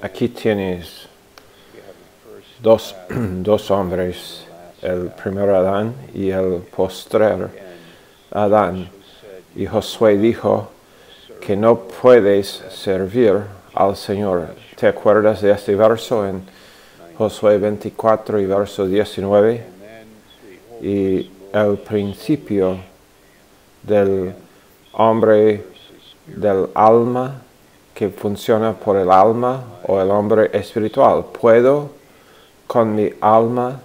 Aquí tienes dos hombres, el primer Adán y el postrer Adán. Y Josué dijo que no puedes servir al Señor. ¿Te acuerdas de este verso en Josué 24 y verso 19? Y el principio del hombre del alma, que funciona por el alma, o el hombre espiritual. ¿Puedo con mi alma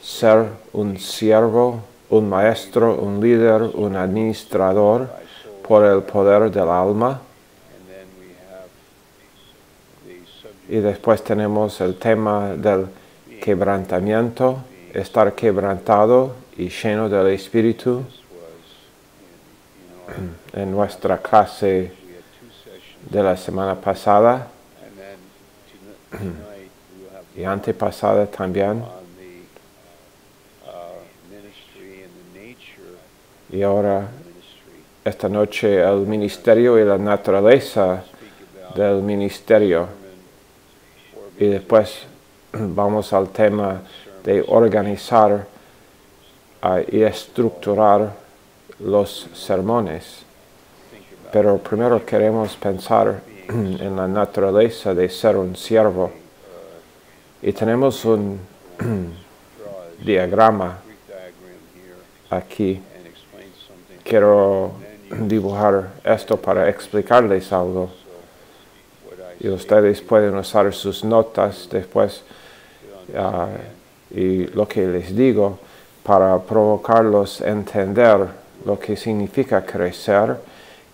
ser un siervo, un maestro, un líder, un administrador por el poder del alma? Y después tenemos el tema del quebrantamiento, estar quebrantado y lleno del Espíritu. En nuestra clase de la semana pasada y antepasada también. Y ahora, esta noche, el ministerio y la naturaleza del ministerio. Y después vamos al tema de organizar y estructurar los sermones. Pero primero queremos pensar en la naturaleza de ser un siervo. Y tenemos un diagrama aquí. Quiero dibujar esto para explicarles algo. Y ustedes pueden usar sus notas después y lo que les digo para provocarlos a entender lo que significa crecer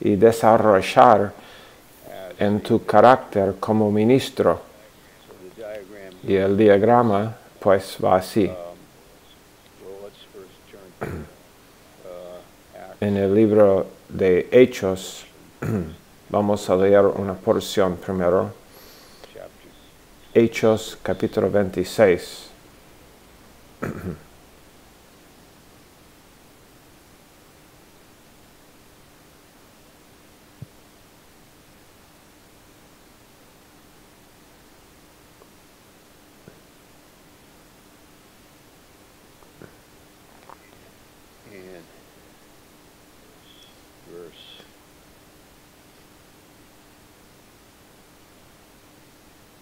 y desarrollar en tu carácter como ministro. Y el diagrama pues va así. En el libro de Hechos, vamos a leer una porción primero. Hechos capítulo 26.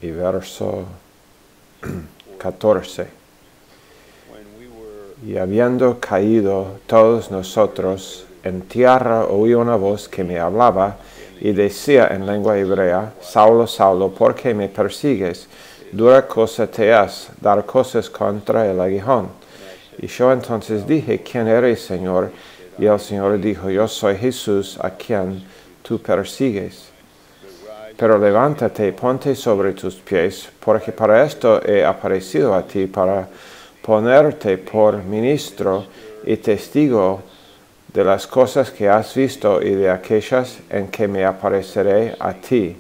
Y verso 14. Y habiendo caído todos nosotros en tierra, oí una voz que me hablaba y decía en lengua hebrea: Saulo, Saulo, ¿por qué me persigues? Dura cosa te es dar cosas contra el aguijón. Y yo entonces dije: ¿Quién eres, Señor? Y el Señor dijo: Yo soy Jesús, a quien tú persigues. Pero levántate, ponte sobre tus pies, porque para esto he aparecido a ti, para ponerte por ministro y testigo de las cosas que has visto y de aquellas en que me apareceré a ti.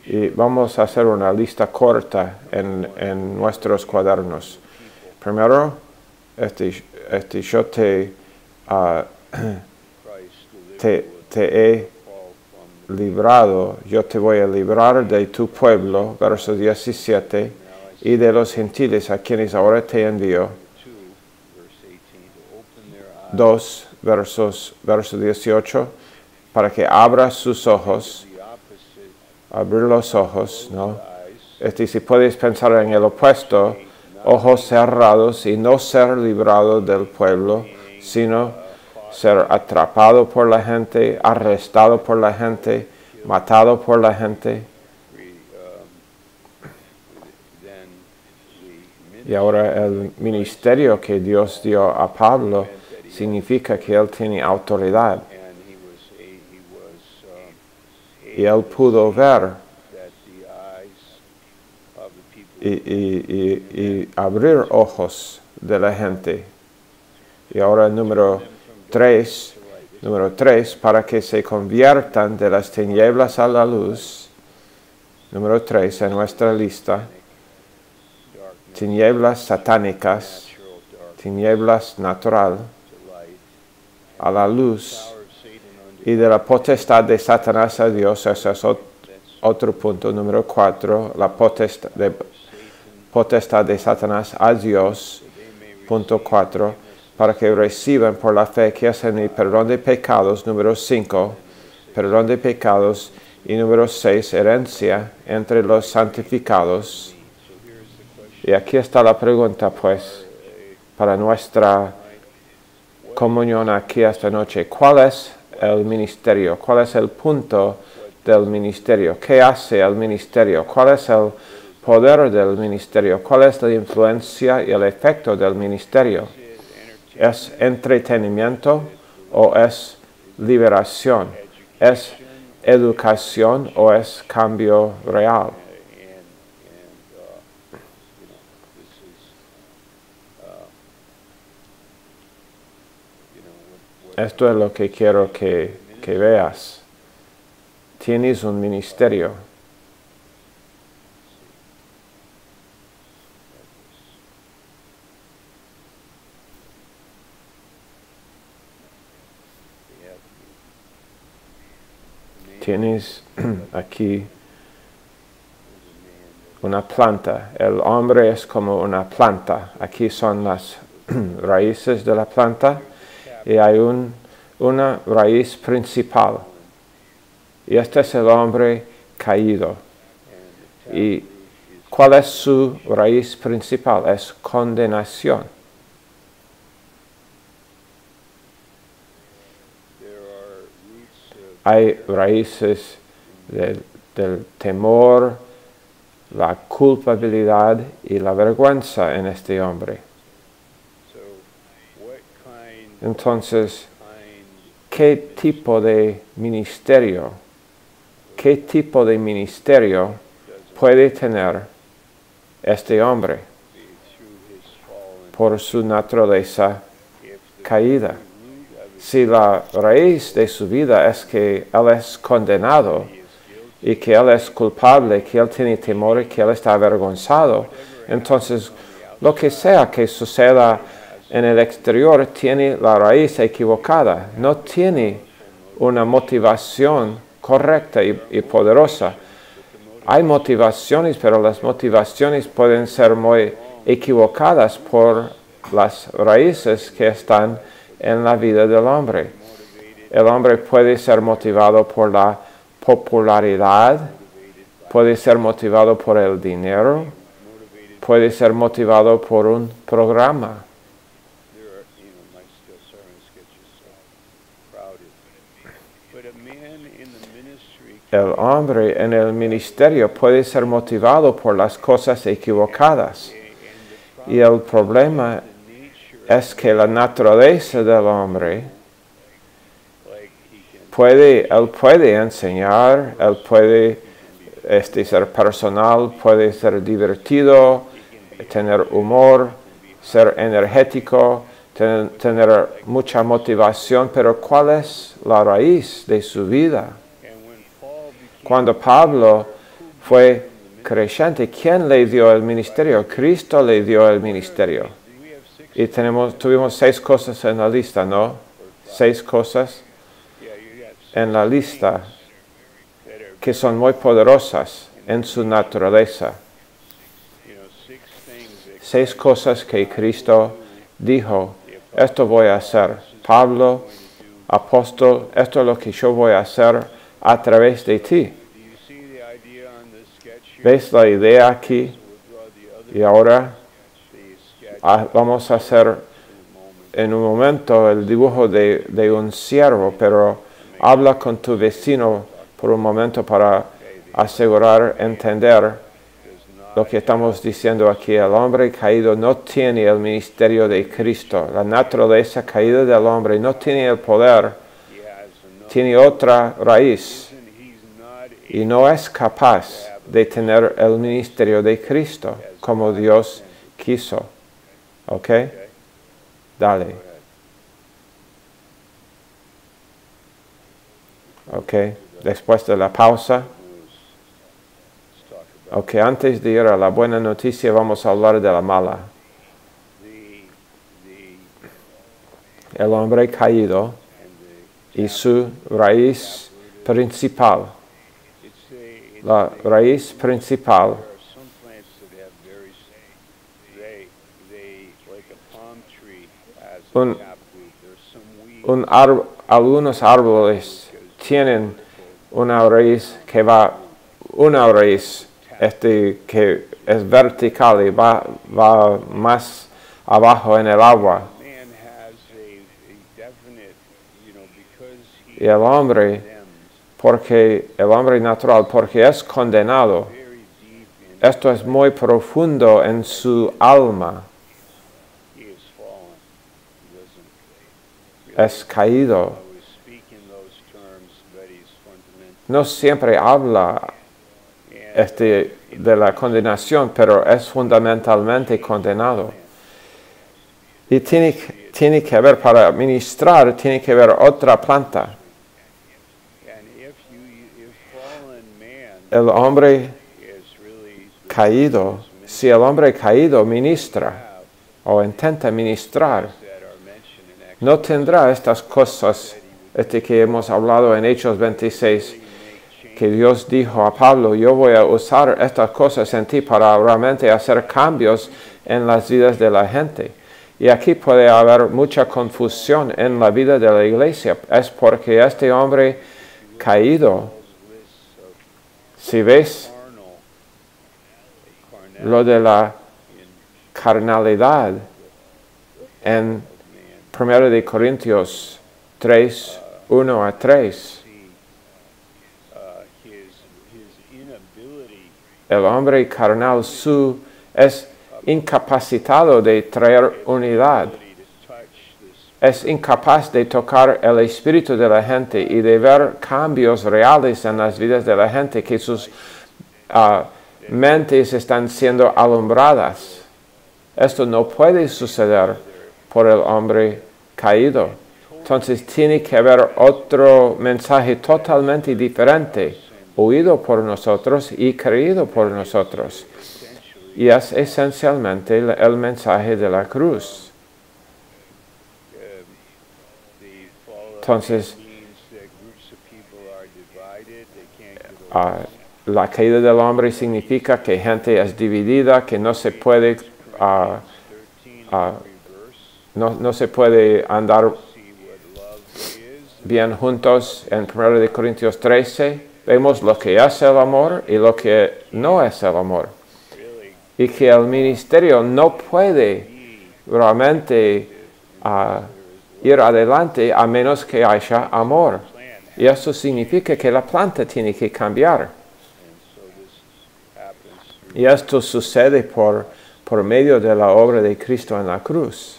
Y vamos a hacer una lista corta en nuestros cuadernos. Primero, yo te he librado, yo te voy a librar de tu pueblo, verso 17, y de los gentiles a quienes ahora te envío. 2, verso 18, para que abra sus ojos, abrir los ojos, ¿no? Si puedes pensar en el opuesto, ojos cerrados y no ser librado del pueblo, sino ser atrapado por la gente, arrestado por la gente, matado por la gente. Y ahora el ministerio que Dios dio a Pablo significa que él tiene autoridad. Y él pudo ver y abrir ojos de la gente. Y ahora el número 3, para que se conviertan de las tinieblas a la luz. Número 3 en nuestra lista. Tinieblas satánicas, tinieblas natural, a la luz. Y de la potestad de Satanás a Dios, ese es otro punto. Número 4, la potestad de Satanás a Dios. Punto 4, para que reciban por la fe que hacen el perdón de pecados. Número 5, perdón de pecados. Y número 6, herencia entre los santificados. Y aquí está la pregunta, pues, para nuestra comunión aquí esta noche. ¿Cuál es el ministerio? ¿Cuál es el punto del ministerio? ¿Qué hace el ministerio? ¿Cuál es el poder del ministerio? ¿Cuál es la influencia y el efecto del ministerio? ¿Es entretenimiento o es liberación? ¿Es educación o es cambio real? Esto es lo que quiero que veas. Tienes un ministerio. Tienes aquí una planta. El hombre es como una planta. Aquí son las raíces de la planta y hay una raíz principal. Y este es el hombre caído. ¿Y cuál es su raíz principal? Es condenación. Hay raíces del temor, la culpabilidad y la vergüenza en este hombre. Entonces, ¿qué tipo de ministerio puede tener este hombre por su naturaleza caída? Si la raíz de su vida es que él es condenado y que él es culpable, que él tiene temor y que él está avergonzado, entonces lo que sea que suceda en el exterior tiene la raíz equivocada, no tiene una motivación correcta y poderosa. Hay motivaciones, pero las motivaciones pueden ser muy equivocadas por las raíces que están en la vida del hombre. El hombre puede ser motivado por la popularidad, puede ser motivado por el dinero, puede ser motivado por un programa. El hombre en el ministerio puede ser motivado por las cosas equivocadas. Y el problema es que la naturaleza del hombre él puede enseñar, él puede ser personal, puede ser divertido, tener humor, ser energético, tener mucha motivación, pero ¿cuál es la raíz de su vida? Cuando Pablo fue creyente, ¿quién le dio el ministerio? Cristo le dio el ministerio. Y tuvimos 6 cosas en la lista, ¿no? 6 cosas en la lista que son muy poderosas en su naturaleza. 6 cosas que Cristo dijo, esto voy a hacer. Pablo, apóstol, esto es lo que yo voy a hacer a través de ti. ¿Ves la idea aquí? Y ahora vamos a hacer en un momento el dibujo de un ciervo, pero habla con tu vecino por un momento para asegurar, entender lo que estamos diciendo aquí. El hombre caído no tiene el ministerio de Cristo. La naturaleza caída del hombre no tiene el poder, tiene otra raíz y no es capaz de tener el ministerio de Cristo como Dios quiso. ¿Ok? Dale. Ok, después de la pausa. Ok, antes de ir a la buena noticia vamos a hablar de la mala. El hombre caído y su raíz principal. La raíz principal. Algunos árboles tienen una raíz que va, que es vertical y va más abajo en el agua. Y el hombre natural, porque es condenado, esto es muy profundo en su alma. Es caído. No siempre habla de la condenación, pero es fundamentalmente condenado. Y tiene que haber, para ministrar, tiene que haber otra planta. El hombre caído, si el hombre caído ministra o intenta ministrar, no tendrá estas cosas que hemos hablado en Hechos 26, que Dios dijo a Pablo, yo voy a usar estas cosas en ti para realmente hacer cambios en las vidas de la gente. Y aquí puede haber mucha confusión en la vida de la iglesia. Es porque este hombre caído, si ves lo de la carnalidad en 1 de Corintios 3, 1 a 3, el hombre carnal es incapacitado de traer unidad. Es incapaz de tocar el espíritu de la gente y de ver cambios reales en las vidas de la gente, que sus mentes están siendo alumbradas. Esto no puede suceder por el hombre caído. Entonces tiene que haber otro mensaje totalmente diferente, oído por nosotros y creído por nosotros. Y es esencialmente el mensaje de la cruz. Entonces, la caída del hombre significa que gente es dividida, que no se puede, no se puede andar bien juntos. En 1 de Corintios 13 vemos lo que es el amor y lo que no es el amor. Y que el ministerio no puede realmente ir adelante a menos que haya amor. Y eso significa que la planta tiene que cambiar. Y esto sucede por medio de la obra de Cristo en la cruz.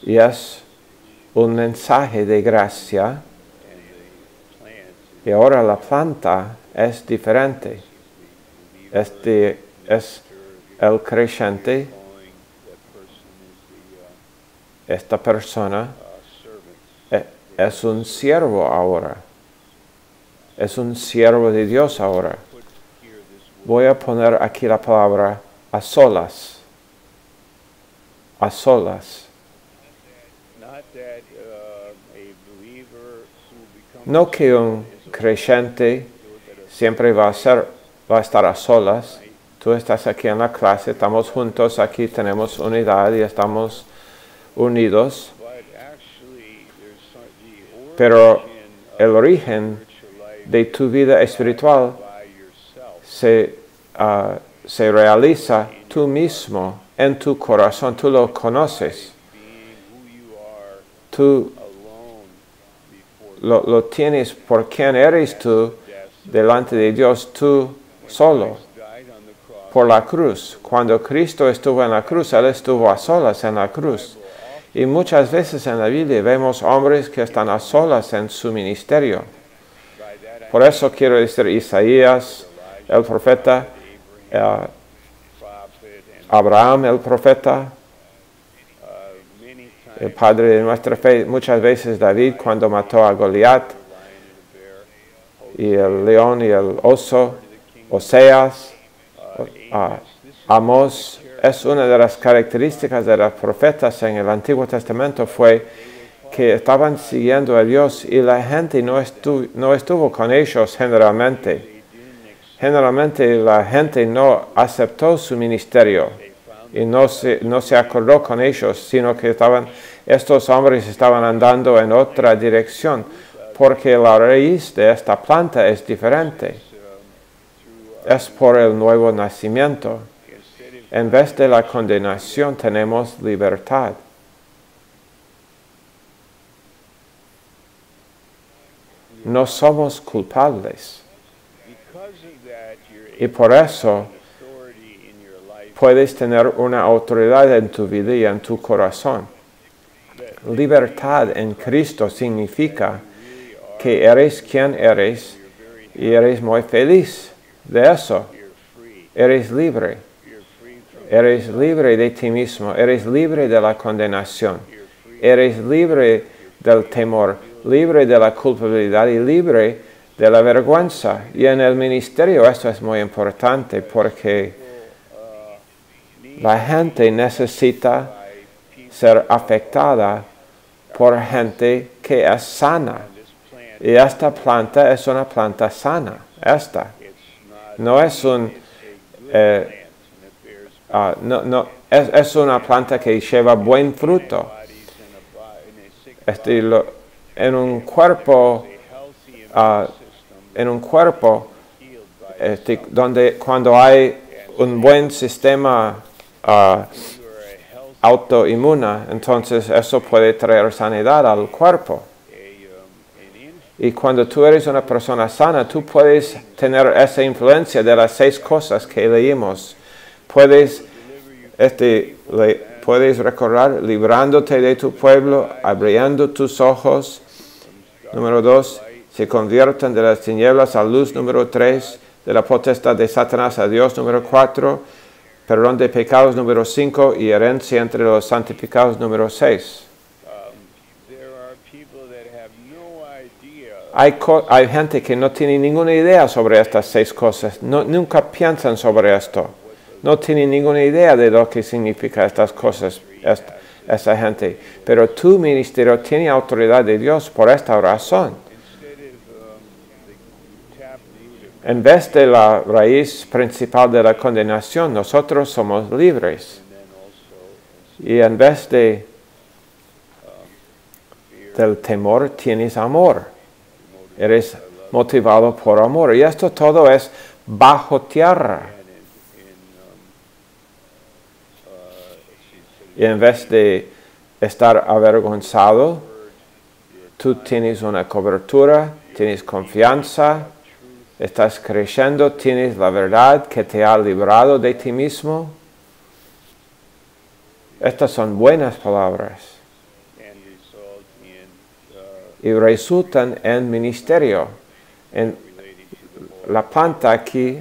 Y es un mensaje de gracia. Y ahora la planta es diferente. Es el creyente. Esta persona es un siervo ahora. Es un siervo de Dios ahora. Voy a poner aquí la palabra a solas. A solas. No que un creyente siempre va a estar a solas. Tú estás aquí en la clase, estamos juntos aquí, tenemos unidad y estamos unidos. Pero el origen de tu vida espiritual se realiza tú mismo en tu corazón. Tú lo conoces. Tú lo tienes por quien eres tú delante de Dios, tú solo, por la cruz. Cuando Cristo estuvo en la cruz, Él estuvo a solas en la cruz. Y muchas veces en la Biblia vemos hombres que están a solas en su ministerio. Por eso quiero decir Isaías, el profeta, Abraham, el profeta, el padre de nuestra fe, muchas veces David cuando mató a Goliat, y el león y el oso, Oseas, Amós. Es una de las características de los profetas en el Antiguo Testamento, fue que estaban siguiendo a Dios y la gente no estuvo con ellos generalmente. Generalmente la gente no aceptó su ministerio y no se acordó con ellos, sino que estos hombres estaban andando en otra dirección, porque la raíz de esta planta es diferente. Es por el nuevo nacimiento. En vez de la condenación tenemos libertad. No somos culpables. Y por eso puedes tener una autoridad en tu vida y en tu corazón. Libertad en Cristo significa que eres quien eres y eres muy feliz de eso. Eres libre. Eres libre de ti mismo. Eres libre de la condenación. Eres libre del temor, libre de la culpabilidad y libre de la vergüenza. Y en el ministerio esto es muy importante porque la gente necesita ser afectada por gente que es sana. Y esta planta es una planta sana. Esta no es es una planta que lleva buen fruto. En un cuerpo donde cuando hay un buen sistema autoinmune, entonces eso puede traer sanidad al cuerpo. Y cuando tú eres una persona sana, tú puedes tener esa influencia de las 6 cosas que leímos. Puedes recordar, librándote de tu pueblo, abriendo tus ojos. Número 2, se convierten de las tinieblas a luz. Número 3, de la potestad de Satanás a Dios. Número 4, perdón de pecados. Número 5, y herencia entre los santificados. Número 6. Hay gente que no tiene ninguna idea sobre estas 6 cosas. Nunca piensan sobre esto. No tienen ninguna idea de lo que significa estas cosas, esa gente. Pero tu ministerio tiene autoridad de Dios por esta razón. En vez de la raíz principal de la condenación, nosotros somos libres. Y en vez del temor, tienes amor. Eres motivado por amor. Y esto todo es bajo tierra. Y en vez de estar avergonzado, tú tienes una cobertura, tienes confianza, estás creciendo, tienes la verdad que te ha librado de ti mismo. Estas son buenas palabras. Y resultan en ministerio. En la planta aquí,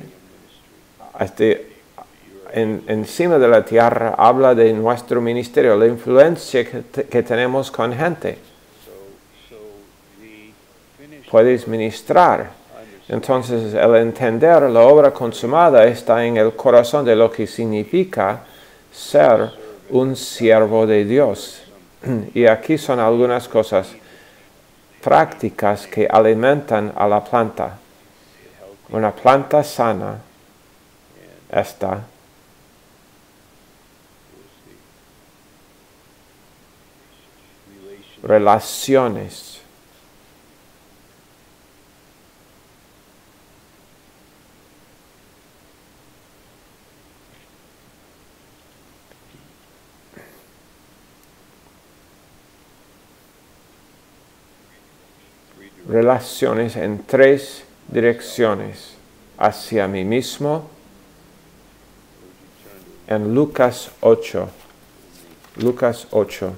encima de la tierra, habla de nuestro ministerio, la influencia que tenemos con gente. Puedes ministrar. Entonces, el entender la obra consumada está en el corazón de lo que significa ser un siervo de Dios. Y aquí son algunas cosas prácticas que alimentan a la planta. Una planta sana está relaciones. Relaciones en 3 direcciones. Hacia mí mismo. En Lucas 8. Lucas 8.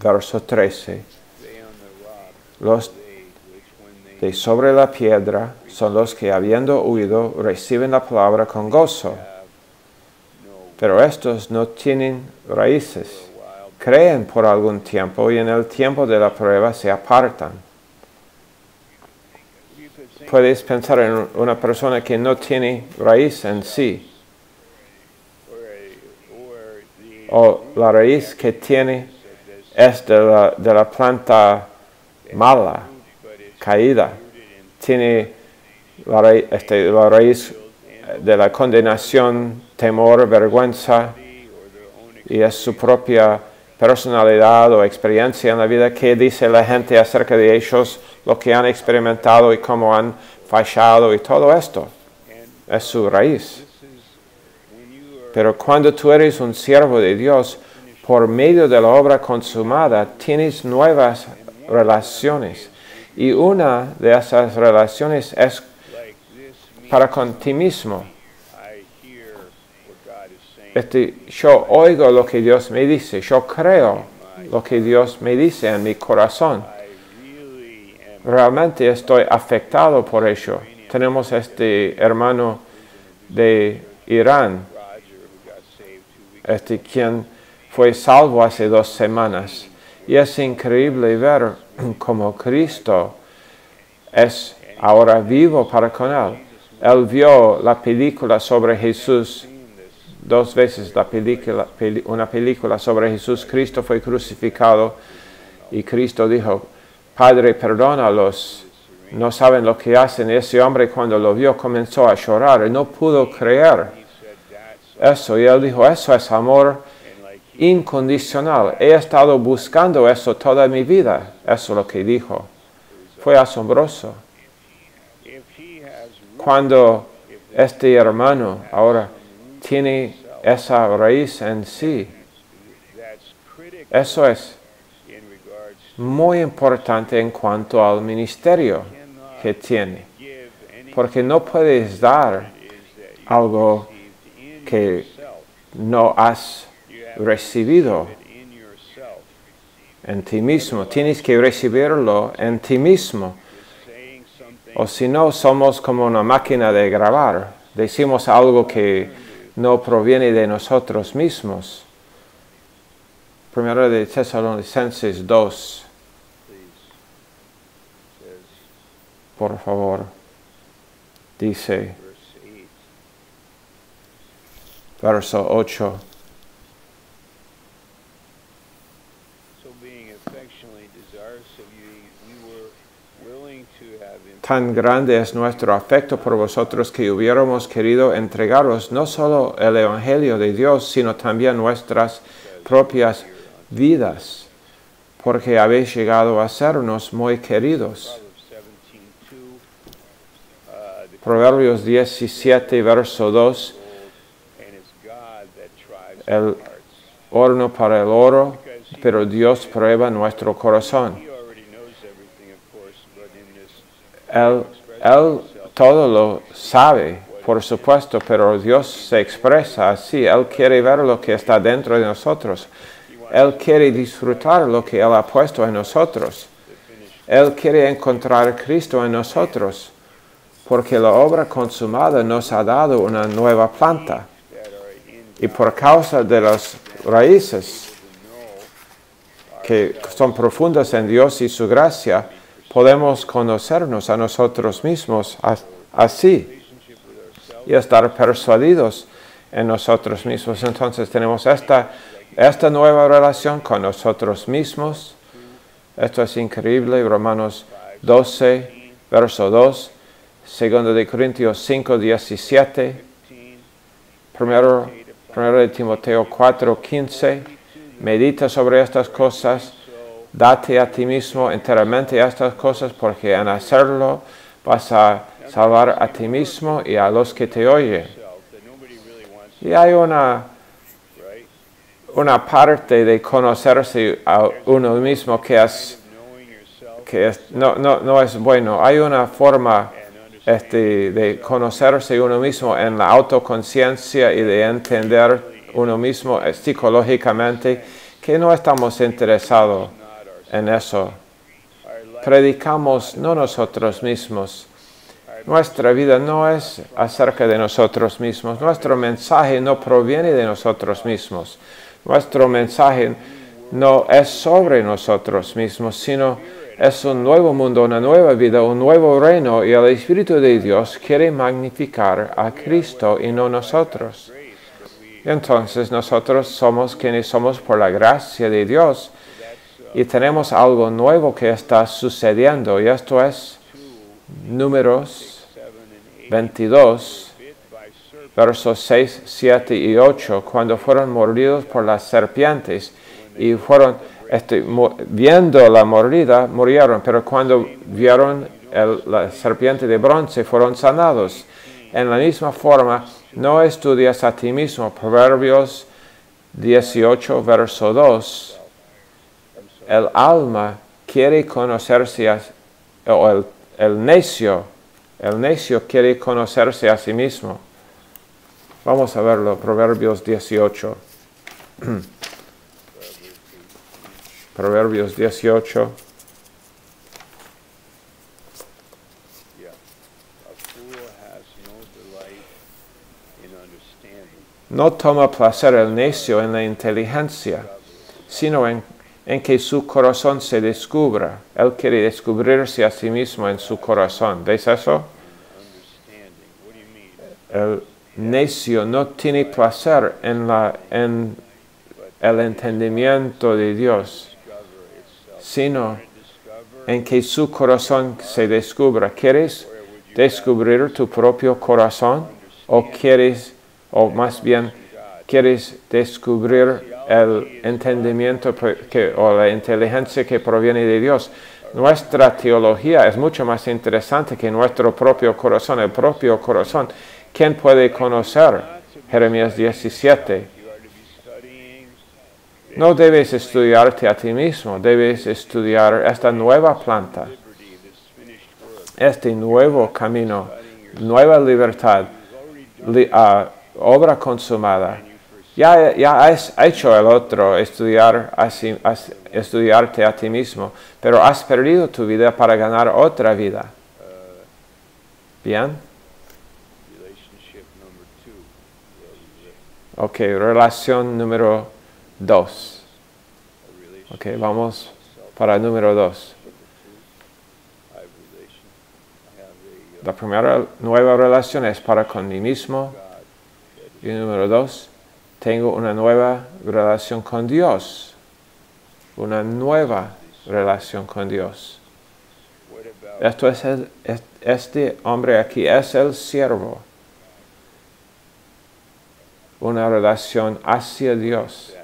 Verso 13. Los de sobre la piedra son los que, habiendo oído, reciben la palabra con gozo. Pero estos no tienen raíces. creen por algún tiempo y en el tiempo de la prueba se apartan. Puedes pensar en una persona que no tiene raíz en sí, o la raíz que tiene es de la planta mala, caída. Tiene la raíz de la condenación, temor, vergüenza, y es su propia personalidad o experiencia en la vida. ¿Qué dice la gente acerca de ellos, lo que han experimentado y cómo han fallado y todo esto? Es su raíz. Pero cuando tú eres un siervo de Dios, por medio de la obra consumada, tienes nuevas relaciones. Y una de esas relaciones es para con ti mismo. Yo oigo lo que Dios me dice, yo creo lo que Dios me dice en mi corazón. Realmente estoy afectado por ello. Tenemos este hermano de Irán, quien fue salvo hace 2 semanas. Y es increíble ver cómo Cristo es ahora vivo para con él. Él vio la película sobre Jesús 2 veces, una película sobre Jesús. Cristo fue crucificado y Cristo dijo, Padre, perdónalos, no saben lo que hacen. Ese hombre cuando lo vio comenzó a llorar y no pudo creer eso. Y él dijo, eso es amor incondicional. He estado buscando eso toda mi vida. Eso es lo que dijo. Fue asombroso. Cuando este hermano ahora tiene esa raíz en sí, eso es muy importante en cuanto al ministerio que tiene. Porque no puedes dar algo que no has recibido en ti mismo. Tienes que recibirlo en ti mismo. O si no, somos como una máquina de grabar. Decimos algo que no proviene de nosotros mismos. Primero de Tesalonicenses 2. Por favor. Dice, verso 8. Tan grande es nuestro afecto por vosotros que hubiéramos querido entregaros no solo el Evangelio de Dios, sino también nuestras propias vidas, porque habéis llegado a sernos muy queridos. Proverbios 17, verso 2. El horno para el oro, pero Dios prueba nuestro corazón. Él todo lo sabe, por supuesto, pero Dios se expresa así. Él quiere ver lo que está dentro de nosotros. Él quiere disfrutar lo que Él ha puesto en nosotros. Él quiere encontrar a Cristo en nosotros, porque la obra consumada nos ha dado una nueva planta. Y por causa de las raíces que son profundas en Dios y su gracia, podemos conocernos a nosotros mismos así y estar persuadidos en nosotros mismos. Entonces tenemos esta nueva relación con nosotros mismos. Esto es increíble. Romanos 12, verso 2, 2 de Corintios 5, 17, 1 de Timoteo 4, 15. Medita sobre estas cosas. Date a ti mismo enteramente a estas cosas, porque en hacerlo vas a salvar a ti mismo y a los que te oyen. Y hay una parte de conocerse a uno mismo que no es bueno. Hay una forma de conocerse uno mismo en la autoconciencia y de entender uno mismo psicológicamente, que no estamos interesados en eso. Predicamos no nosotros mismos. Nuestra vida no es acerca de nosotros mismos. Nuestro mensaje no proviene de nosotros mismos. Nuestro mensaje no es sobre nosotros mismos, sino es un nuevo mundo, una nueva vida, un nuevo reino, y el Espíritu de Dios quiere magnificar a Cristo y no nosotros. Entonces nosotros somos quienes somos por la gracia de Dios, y tenemos algo nuevo que está sucediendo, y esto es Números 22, versos 6, 7 y 8, cuando fueron mordidos por las serpientes y fueron viendo la mordida, murieron, pero cuando vieron la serpiente de bronce fueron sanados. En la misma forma, no estudias a ti mismo. Proverbios 18, verso 2. El alma quiere conocerse, o el necio quiere conocerse a sí mismo. Vamos a verlo, Proverbios 18. Proverbios 18. No toma placer el necio en la inteligencia, sino en que su corazón se descubra. Él quiere descubrirse a sí mismo en su corazón. ¿Ves eso? El necio no tiene placer en el entendimiento de Dios, sino en que su corazón se descubra. ¿Quieres descubrir tu propio corazón? ¿O más bien quieres descubrir el entendimiento o la inteligencia que proviene de Dios? Nuestra teología es mucho más interesante que nuestro propio corazón. El propio corazón, ¿quién puede conocer? Jeremías 17. No debes estudiarte a ti mismo, debes estudiar esta nueva planta, este nuevo camino, nueva libertad, obra consumada. Ya has hecho el otro, estudiarte a ti mismo, pero has perdido tu vida para ganar otra vida. ¿Bien? Ok, relación número 2. Ok, vamos para número 2. La primera nueva relación es para con mí mismo. Y número 2, tengo una nueva relación con Dios. Una nueva relación con Dios. Esto es este hombre aquí es el siervo. Una relación hacia Dios.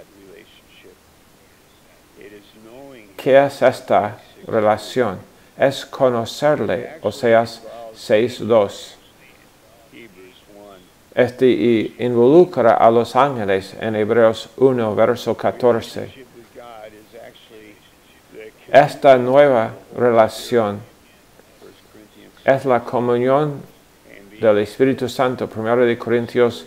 ¿Qué es esta relación? Es conocerle, Oseas 6:2. Y involucra a los ángeles en Hebreos 1, verso 14. Esta nueva relación es la comunión del Espíritu Santo, 1 Corintios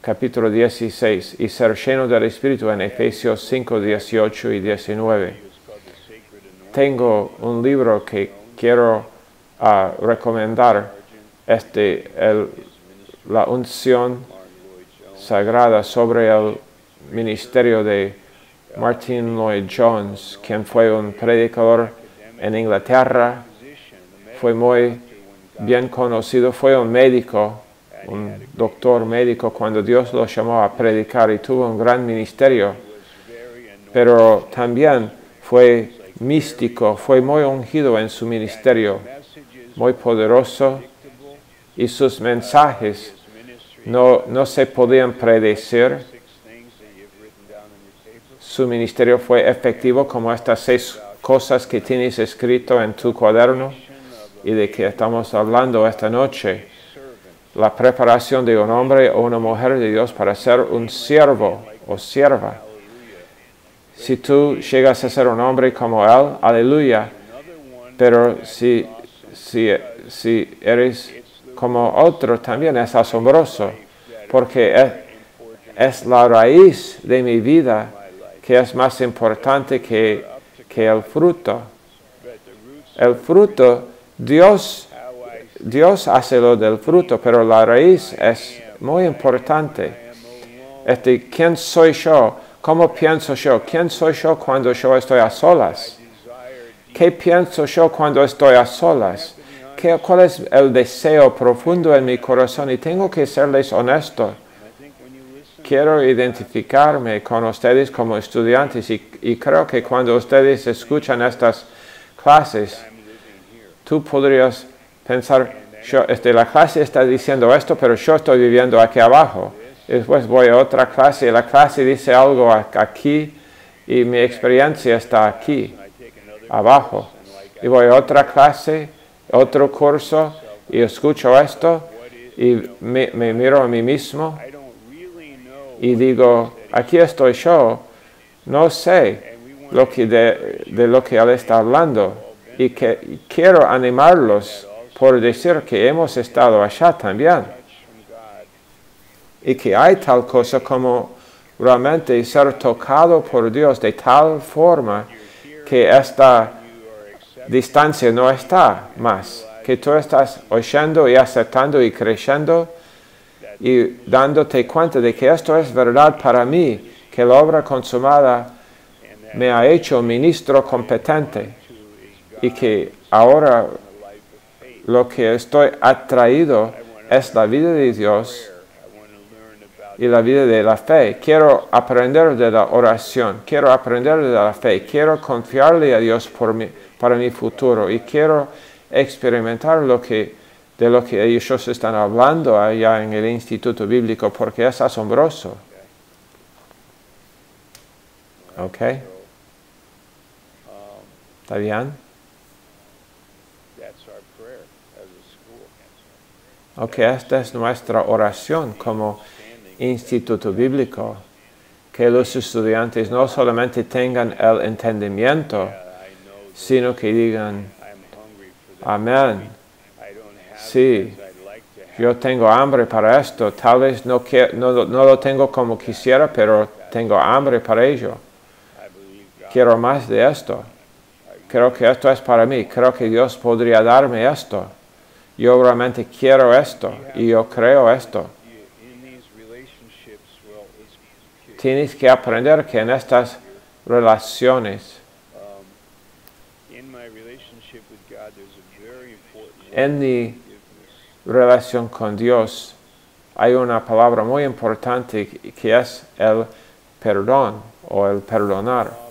capítulo 16, y ser lleno del Espíritu en Efesios 5, 18 y 19. Tengo un libro que quiero recomendar, la unción sagrada sobre el ministerio de Martin Lloyd Jones, quien fue un predicador en Inglaterra, fue muy bien conocido, fue un médico, un doctor médico cuando Dios lo llamó a predicar y tuvo un gran ministerio, pero también fue místico, fue muy ungido en su ministerio, muy poderoso, y sus mensajes no se podían predecir. Su ministerio fue efectivo como estas 6 cosas que tienes escrito en tu cuaderno y de que estamos hablando esta noche. La preparación de un hombre o una mujer de Dios para ser un siervo o sierva. Si tú llegas a ser un hombre como él, aleluya, pero si eres como otro, también es asombroso, porque es la raíz de mi vida que es más importante que el fruto. El fruto, Dios hace lo del fruto, pero la raíz es muy importante. ¿Quién soy yo? ¿Cómo pienso yo? ¿Quién soy yo cuando yo estoy a solas? ¿Qué pienso yo cuando estoy a solas? ¿Cuál es el deseo profundo en mi corazón? Y tengo que serles honesto. Quiero identificarme con ustedes como estudiantes y creo que cuando ustedes escuchan estas clases, tú podrías pensar, la clase está diciendo esto, pero yo estoy viviendo aquí abajo. Después voy a otra clase y la clase dice algo aquí y mi experiencia está aquí, abajo. Y voy a otra clase, otro curso y escucho esto y me miro a mí mismo y digo, aquí estoy yo, no sé de lo que él está hablando y que quiero animarlos por decir que hemos estado allá también. Y que hay tal cosa como realmente ser tocado por Dios de tal forma que esta distancia no está más, que tú estás oyendo y aceptando y creyendo y dándote cuenta de que esto es verdad para mí, que la obra consumada me ha hecho ministro competente y que ahora lo que estoy atraído es la vida de Dios y la vida de la fe. Quiero aprender de la oración, quiero aprender de la fe, quiero confiarle a Dios para mi futuro y quiero experimentar de lo que ellos están hablando allá en el Instituto Bíblico porque es asombroso. ¿Ok? ¿Está bien? Ok, esta es nuestra oración como Instituto Bíblico, que los estudiantes no solamente tengan el entendimiento, sino que digan, amén, sí, yo tengo hambre para esto, tal vez no lo tengo como quisiera, pero tengo hambre para ello. Quiero más de esto. Creo que esto es para mí, creo que Dios podría darme esto. Yo realmente quiero esto y yo creo esto. Tienes que aprender que en estas relaciones, en mi relación con Dios, hay una palabra muy importante que es el perdón o el perdonar.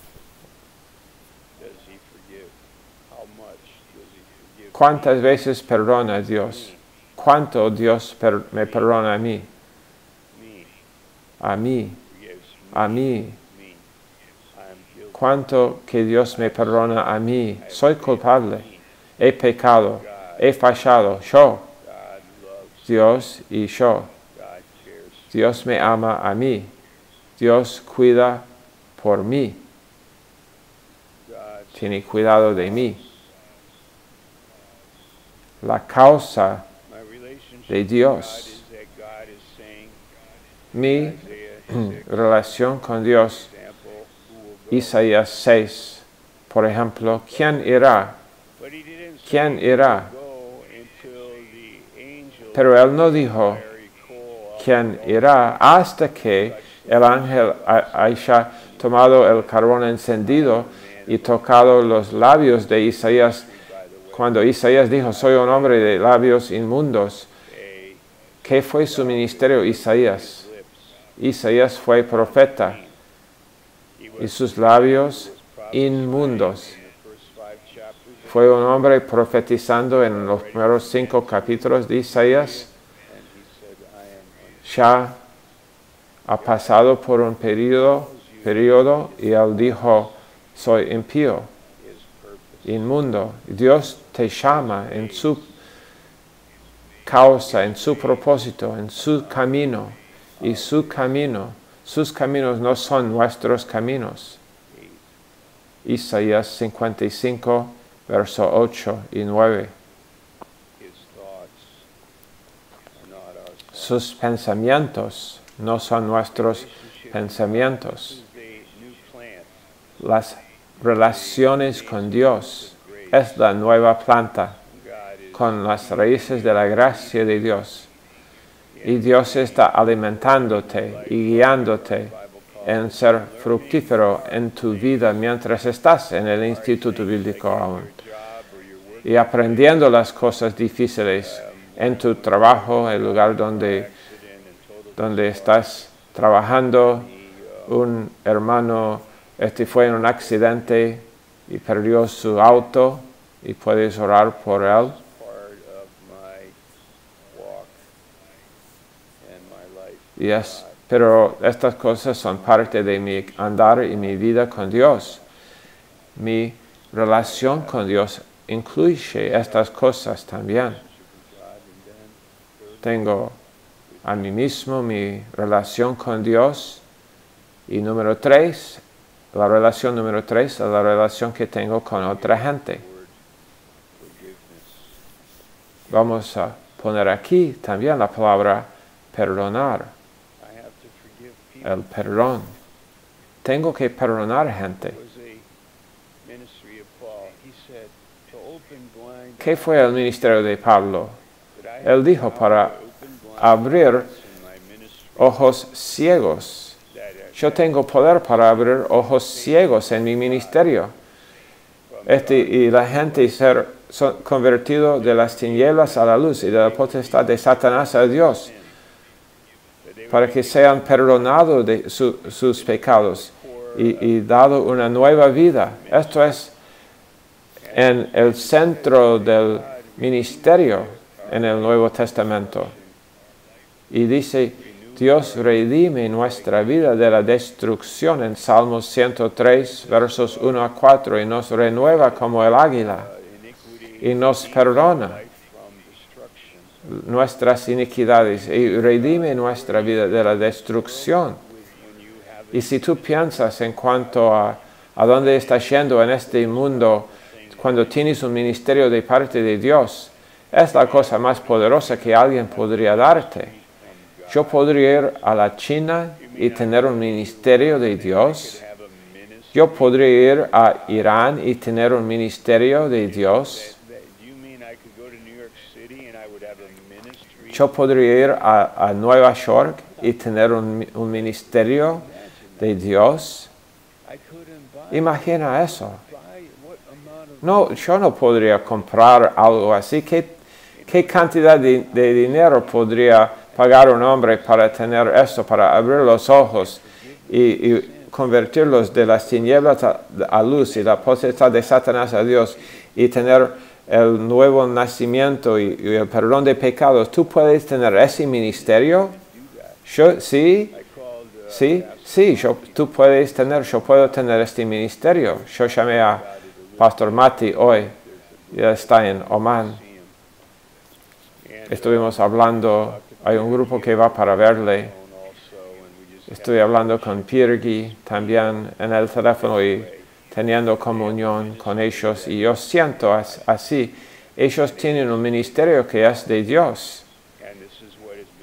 ¿Cuántas veces perdona Dios? ¿Cuánto Dios me perdona a mí? A mí. A mí. ¿Cuánto que Dios me perdona a mí? Soy culpable. He pecado. He fallado. Yo. Dios y yo. Dios me ama a mí. Dios cuida por mí. Tiene cuidado de mí. La causa de Dios. Mi relación con Dios. Isaías 6, por ejemplo, ¿quién irá? ¿Quién irá? Pero él no dijo, ¿quién irá? Hasta que el ángel haya tomado el carbón encendido y tocado los labios de Isaías. Cuando Isaías dijo, soy un hombre de labios inmundos, ¿qué fue su ministerio Isaías? Isaías fue profeta y sus labios inmundos. Fue un hombre profetizando en los primeros 5 capítulos de Isaías. Ya ha pasado por un periodo y él dijo, soy impío, inmundo. Dios te llama en su causa, en su propósito, en su camino. Y sus caminos no son nuestros caminos. Isaías 55, verso 8 y 9. Sus pensamientos no son nuestros pensamientos. Las relaciones con Dios es la nueva planta con las raíces de la gracia de Dios. Y Dios está alimentándote y guiándote en ser fructífero en tu vida mientras estás en el instituto bíblico aún. Y aprendiendo las cosas difíciles en tu trabajo, el lugar donde estás trabajando. Un hermano fue en un accidente y perdió su auto y puedes orar por él. Pero estas cosas son parte de mi andar y mi vida con Dios. Mi relación con Dios incluye estas cosas también. Tengo a mí mismo, mi relación con Dios. Y número 3, la relación número 3 es la relación que tengo con otra gente. Vamos a poner aquí también la palabra perdonar. El perdón. Tengo que perdonar gente. ¿Qué fue el ministerio de Pablo? Él dijo para abrir ojos ciegos. Yo tengo poder para abrir ojos ciegos en mi ministerio. Y la gente ser convertido de las tinieblas a la luz y de la potestad de Satanás a Dios, para que sean perdonados de sus pecados y dado una nueva vida. Esto es en el centro del ministerio en el Nuevo Testamento. Y dice, Dios redime nuestra vida de la destrucción en Salmos 103, versos 1 a 4, y nos renueva como el águila, y nos perdona nuestras iniquidades, y redime nuestra vida de la destrucción. Y si tú piensas en cuanto a dónde estás yendo en este mundo, cuando tienes un ministerio de parte de Dios, es la cosa más poderosa que alguien podría darte. Yo podría ir a la China y tener un ministerio de Dios. Yo podría ir a Irán y tener un ministerio de Dios. Yo podría ir a Nueva York y tener un ministerio de Dios. Imagina eso. No, yo no podría comprar algo así. ¿Qué cantidad de dinero podría pagar un hombre para tener esto, para abrir los ojos y convertirlos de las tinieblas a luz y la potestad de Satanás a Dios y tener el nuevo nacimiento y el perdón de pecados? ¿Tú puedes tener ese ministerio? Tú puedes tener, yo puedo tener este ministerio. Yo llamé a Pastor Mati hoy, ya está en Oman. Estuvimos hablando, hay un grupo que va para verle. Estoy hablando con Pirgi también en el teléfono y teniendo comunión con ellos. Y yo siento así, ellos tienen un ministerio que es de Dios.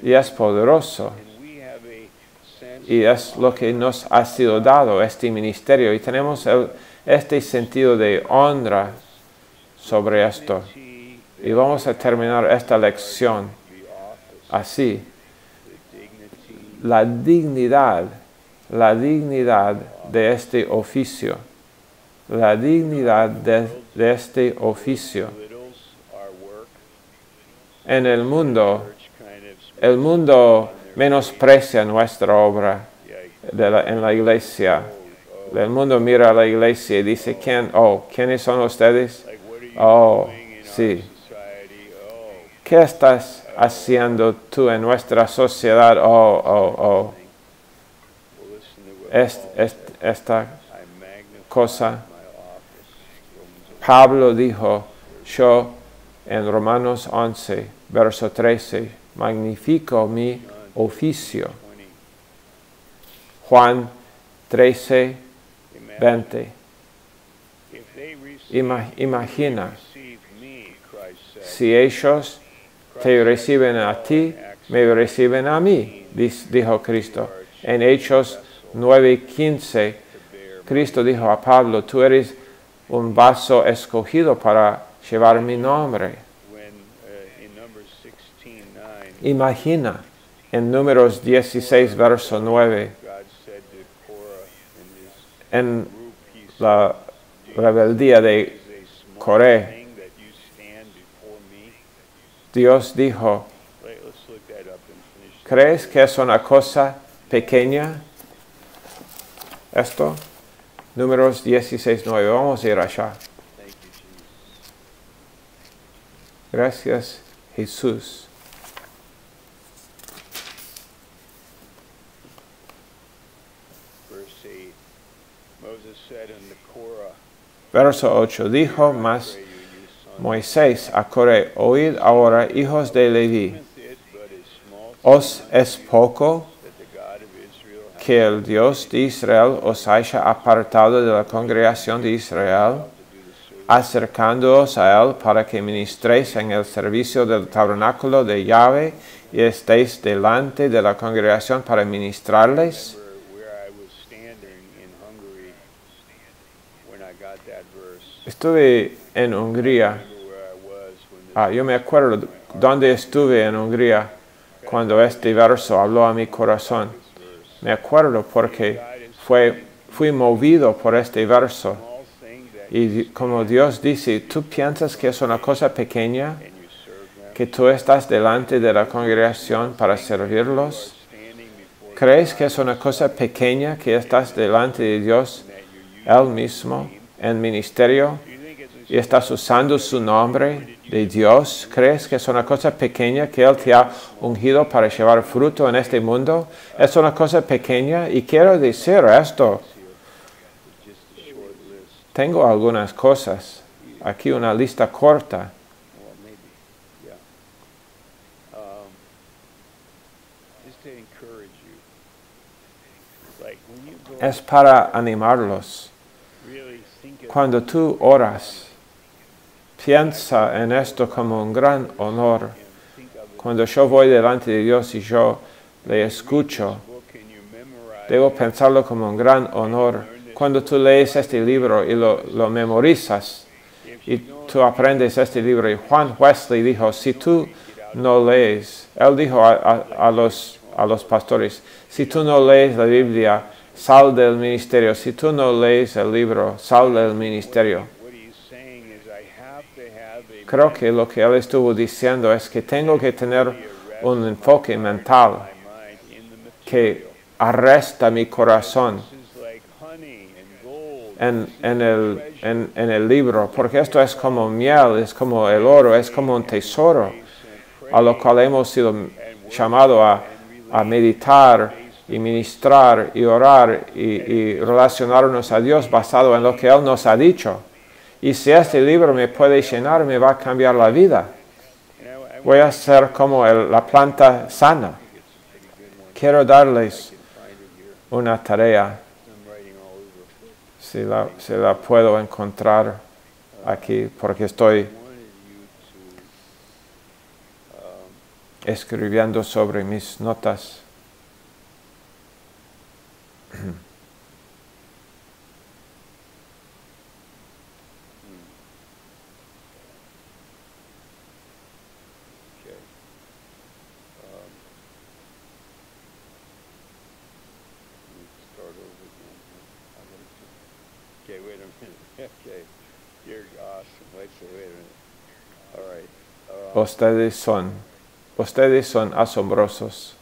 Y es poderoso. Y es lo que nos ha sido dado, este ministerio. Y tenemos este sentido de honra sobre esto. Y vamos a terminar esta lección así. La dignidad de este oficio. La dignidad de este oficio. En el mundo menosprecia nuestra obra en la iglesia. El mundo mira a la iglesia y dice, ¿quiénes son ustedes? Oh, sí. ¿Qué estás haciendo tú en nuestra sociedad? Esta cosa. Pablo dijo, yo en Romanos 11, verso 13, magnifico mi oficio. Juan 13, 20. Imagina, si ellos te reciben a ti, me reciben a mí, dijo Cristo. En Hechos 9:15, Cristo dijo a Pablo, tú eres un vaso escogido para llevar mi nombre. Imagina, en Números 16, verso 9, en la rebeldía de Coré, Dios dijo, ¿crees que es una cosa pequeña esto? Números 16:9. Vamos a ir allá. Gracias, Jesús. Verso 8. Dijo más Moisés a Coré, oíd ahora, hijos de Leví, ¿os es poco que el Dios de Israel os haya apartado de la congregación de Israel, acercándoos a él para que ministréis en el servicio del tabernáculo de Yahvé y estéis delante de la congregación para ministrarles? Estuve en Hungría. Yo me acuerdo dónde estuve en Hungría cuando este verso habló a mi corazón. Me acuerdo porque fui movido por este verso. Y como Dios dice, ¿tú piensas que es una cosa pequeña que tú estás delante de la congregación para servirlos? ¿Crees que es una cosa pequeña que estás delante de Dios, Él mismo, en ministerio, y estás usando su nombre de Dios? ¿Crees que es una cosa pequeña que Él te ha ungido para llevar fruto en este mundo? Es una cosa pequeña, y quiero decir esto. Tengo algunas cosas, aquí una lista corta. Es para animarlos. Cuando tú oras, piensa en esto como un gran honor. Cuando yo voy delante de Dios y yo le escucho, debo pensarlo como un gran honor. Cuando tú lees este libro y lo memorizas, y tú aprendes este libro, y Juan Wesley dijo, si tú no lees, él dijo a los pastores, si tú no lees la Biblia, sal del ministerio. Si tú no lees el libro, sal del ministerio. Creo que lo que él estuvo diciendo es que tengo que tener un enfoque mental que arresta mi corazón en el libro, porque esto es como miel, es como el oro, es como un tesoro a lo cual hemos sido llamados a meditar y ministrar y orar y relacionarnos a Dios basado en lo que Él nos ha dicho. Y si este libro me puede llenar, me va a cambiar la vida. Voy a ser como la planta sana. Quiero darles una tarea, si la puedo encontrar aquí, porque estoy escribiendo sobre mis notas. Okay, wait a minute. Okay, you're awesome. Wait a minute. All right. Ustedes son asombrosos.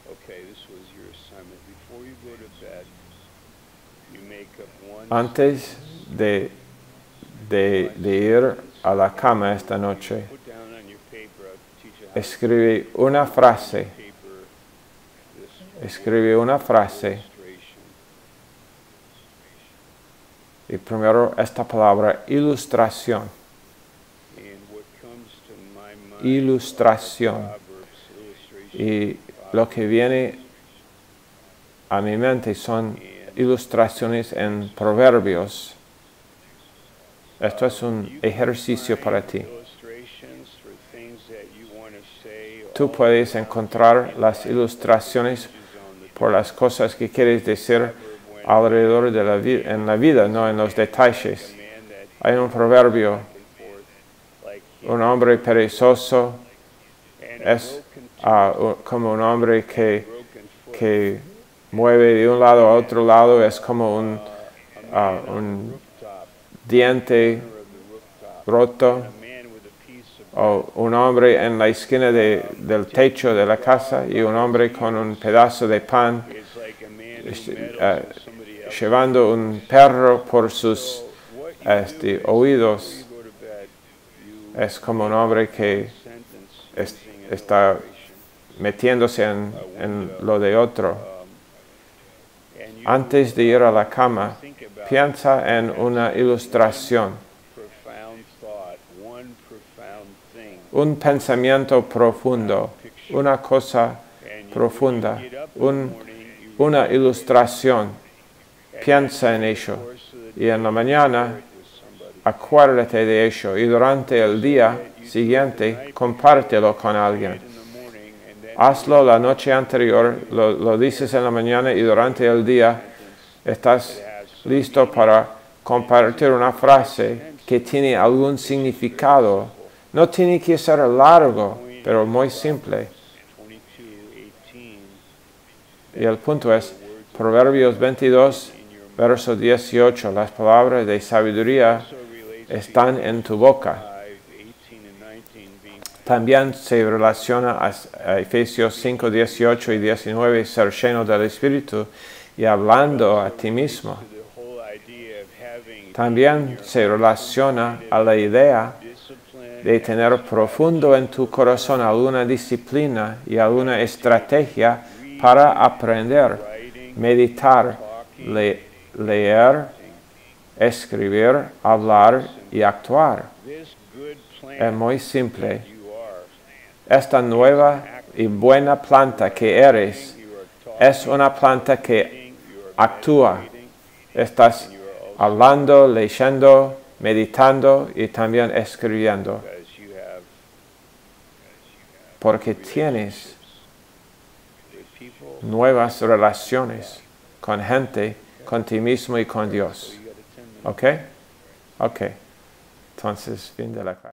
Okay, this was your assignment. Before you go to bed, you make up one. Antes de ir a la cama esta noche, Put down on your paper. I'll teach you how to escribe una frase. Escribe una frase. Y primero esta palabra, ilustración. Ilustración. Y lo que viene a mi mente son ilustraciones en Proverbios. Esto es un ejercicio para ti. Tú puedes encontrar las ilustraciones por las cosas que quieres decir alrededor de en la vida, no en los detalles. Hay un proverbio, un hombre perezoso es como un hombre que mueve de un lado a otro lado, es como un diente roto, o un hombre en la esquina del techo de la casa y un hombre con un pedazo de pan, llevando un perro por sus oídos. Es como un hombre que está metiéndose en lo de otro. Antes de ir a la cama, piensa en una ilustración, un pensamiento profundo, una cosa profunda, una ilustración. Piensa en ello y en la mañana acuérdate de ello y durante el día siguiente compártelo con alguien. Hazlo la noche anterior, lo dices en la mañana y durante el día estás listo para compartir una frase que tiene algún significado. No tiene que ser largo, pero muy simple. Y el punto es, Proverbios 22, verso 18, las palabras de sabiduría están en tu boca. También se relaciona a Efesios 5, 18 y 19, ser lleno del Espíritu y hablando a ti mismo. También se relaciona a la idea de tener profundo en tu corazón alguna disciplina y alguna estrategia para aprender, meditar, leer, escribir, hablar y actuar. Es muy simple. Esta nueva y buena planta que eres es una planta que actúa. Estás hablando, leyendo, meditando y también escribiendo. Porque tienes nuevas relaciones con gente, con ti mismo y con Dios. ¿Ok? Ok. Entonces, fin de la clase.